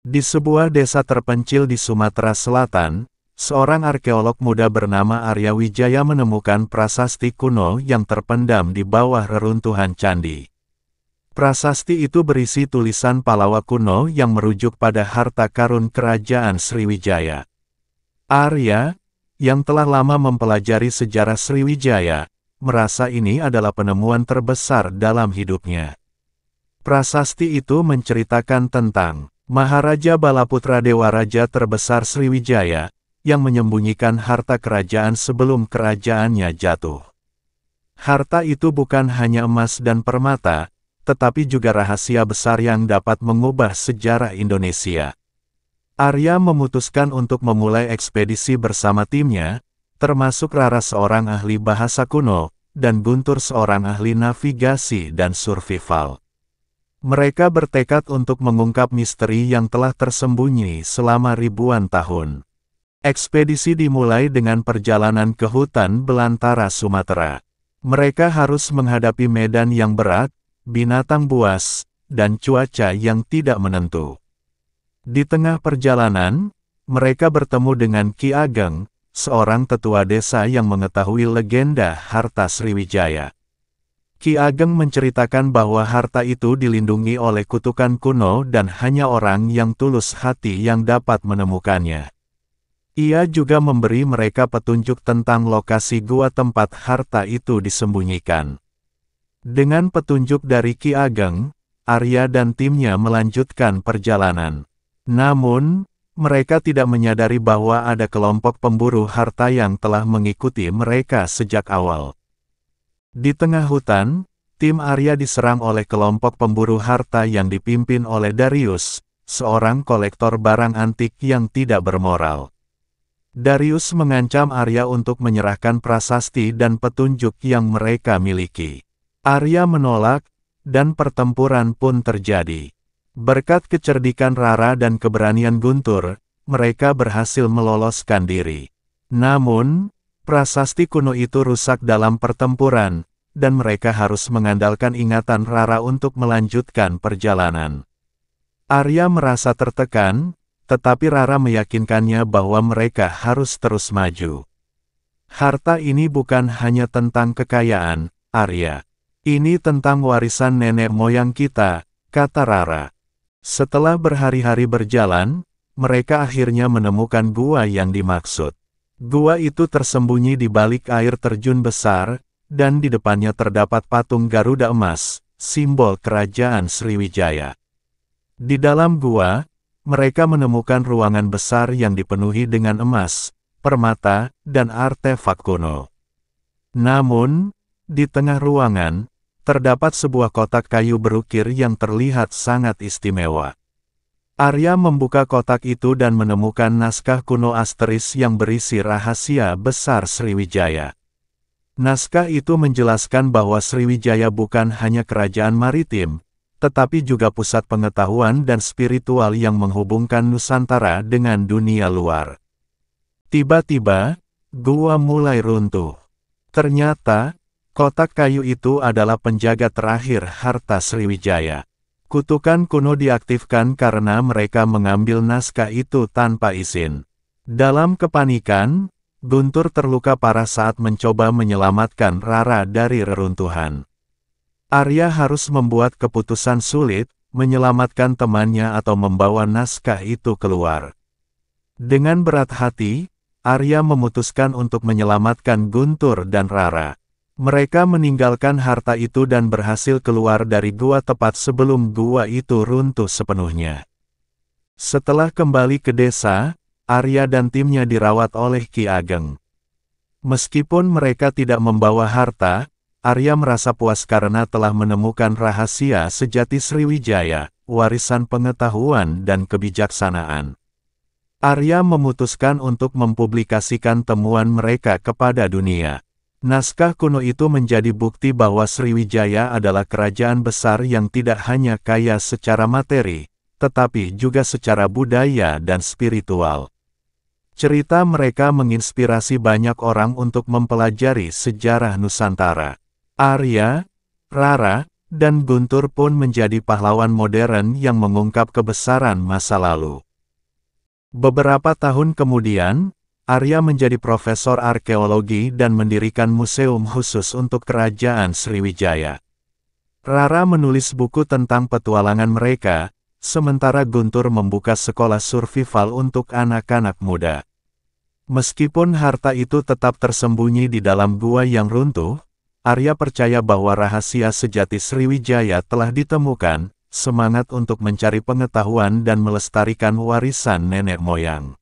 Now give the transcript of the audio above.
Di sebuah desa terpencil di Sumatera Selatan, seorang arkeolog muda bernama Arya Wijaya menemukan prasasti kuno yang terpendam di bawah reruntuhan candi. Prasasti itu berisi tulisan Pallawa kuno yang merujuk pada harta karun kerajaan Sriwijaya. Arya, yang telah lama mempelajari sejarah Sriwijaya, merasa ini adalah penemuan terbesar dalam hidupnya. Prasasti itu menceritakan tentang Maharaja Balaputra Dewa Raja terbesar Sriwijaya, yang menyembunyikan harta kerajaan sebelum kerajaannya jatuh. Harta itu bukan hanya emas dan permata, tetapi juga rahasia besar yang dapat mengubah sejarah Indonesia. Arya memutuskan untuk memulai ekspedisi bersama timnya, termasuk Rara seorang ahli bahasa kuno, dan Guntur seorang ahli navigasi dan survival. Mereka bertekad untuk mengungkap misteri yang telah tersembunyi selama ribuan tahun. Ekspedisi dimulai dengan perjalanan ke hutan belantara Sumatera. Mereka harus menghadapi medan yang berat, binatang buas, dan cuaca yang tidak menentu. Di tengah perjalanan, mereka bertemu dengan Ki Ageng, seorang tetua desa yang mengetahui legenda harta Sriwijaya. Ki Ageng menceritakan bahwa harta itu dilindungi oleh kutukan kuno dan hanya orang yang tulus hati yang dapat menemukannya. Ia juga memberi mereka petunjuk tentang lokasi gua tempat harta itu disembunyikan. Dengan petunjuk dari Ki Ageng, Arya dan timnya melanjutkan perjalanan. Namun, mereka tidak menyadari bahwa ada kelompok pemburu harta yang telah mengikuti mereka sejak awal. Di tengah hutan, tim Arya diserang oleh kelompok pemburu harta yang dipimpin oleh Darius, seorang kolektor barang antik yang tidak bermoral. Darius mengancam Arya untuk menyerahkan prasasti dan petunjuk yang mereka miliki. Arya menolak, dan pertempuran pun terjadi. Berkat kecerdikan Rara dan keberanian Guntur, mereka berhasil meloloskan diri. Namun, prasasti kuno itu rusak dalam pertempuran, dan mereka harus mengandalkan ingatan Rara untuk melanjutkan perjalanan. Arya merasa tertekan, tetapi Rara meyakinkannya bahwa mereka harus terus maju. Harta ini bukan hanya tentang kekayaan, Arya. Ini tentang warisan nenek moyang kita, kata Rara. Setelah berhari-hari berjalan, mereka akhirnya menemukan gua yang dimaksud. Gua itu tersembunyi di balik air terjun besar, dan di depannya terdapat patung Garuda emas, simbol kerajaan Sriwijaya. Di dalam gua, mereka menemukan ruangan besar yang dipenuhi dengan emas, permata, dan artefak kuno. Namun, di tengah ruangan, terdapat sebuah kotak kayu berukir yang terlihat sangat istimewa. Arya membuka kotak itu dan menemukan naskah kuno asteris yang berisi rahasia besar Sriwijaya. Naskah itu menjelaskan bahwa Sriwijaya bukan hanya kerajaan maritim, tetapi juga pusat pengetahuan dan spiritual yang menghubungkan Nusantara dengan dunia luar. Tiba-tiba, gua mulai runtuh. Ternyata, kotak kayu itu adalah penjaga terakhir harta Sriwijaya. Kutukan kuno diaktifkan karena mereka mengambil naskah itu tanpa izin. Dalam kepanikan, Guntur terluka parah saat mencoba menyelamatkan Rara dari reruntuhan. Arya harus membuat keputusan sulit, menyelamatkan temannya atau membawa naskah itu keluar. Dengan berat hati, Arya memutuskan untuk menyelamatkan Guntur dan Rara. Mereka meninggalkan harta itu dan berhasil keluar dari gua tepat sebelum gua itu runtuh sepenuhnya. Setelah kembali ke desa, Arya dan timnya dirawat oleh Ki Ageng. Meskipun mereka tidak membawa harta, Arya merasa puas karena telah menemukan rahasia sejati Sriwijaya, warisan pengetahuan dan kebijaksanaan. Arya memutuskan untuk mempublikasikan temuan mereka kepada dunia. Naskah kuno itu menjadi bukti bahwa Sriwijaya adalah kerajaan besar yang tidak hanya kaya secara materi, tetapi juga secara budaya dan spiritual. Cerita mereka menginspirasi banyak orang untuk mempelajari sejarah Nusantara. Arya, Rara, Dan Guntur pun menjadi pahlawan modern yang mengungkap kebesaran masa lalu. Beberapa tahun kemudian, Arya menjadi profesor arkeologi dan mendirikan museum khusus untuk Kerajaan Sriwijaya. Rara menulis buku tentang petualangan mereka, sementara Guntur membuka sekolah survival untuk anak-anak muda. Meskipun harta itu tetap tersembunyi di dalam gua yang runtuh, Arya percaya bahwa rahasia sejati Sriwijaya telah ditemukan, semangat untuk mencari pengetahuan dan melestarikan warisan nenek moyang.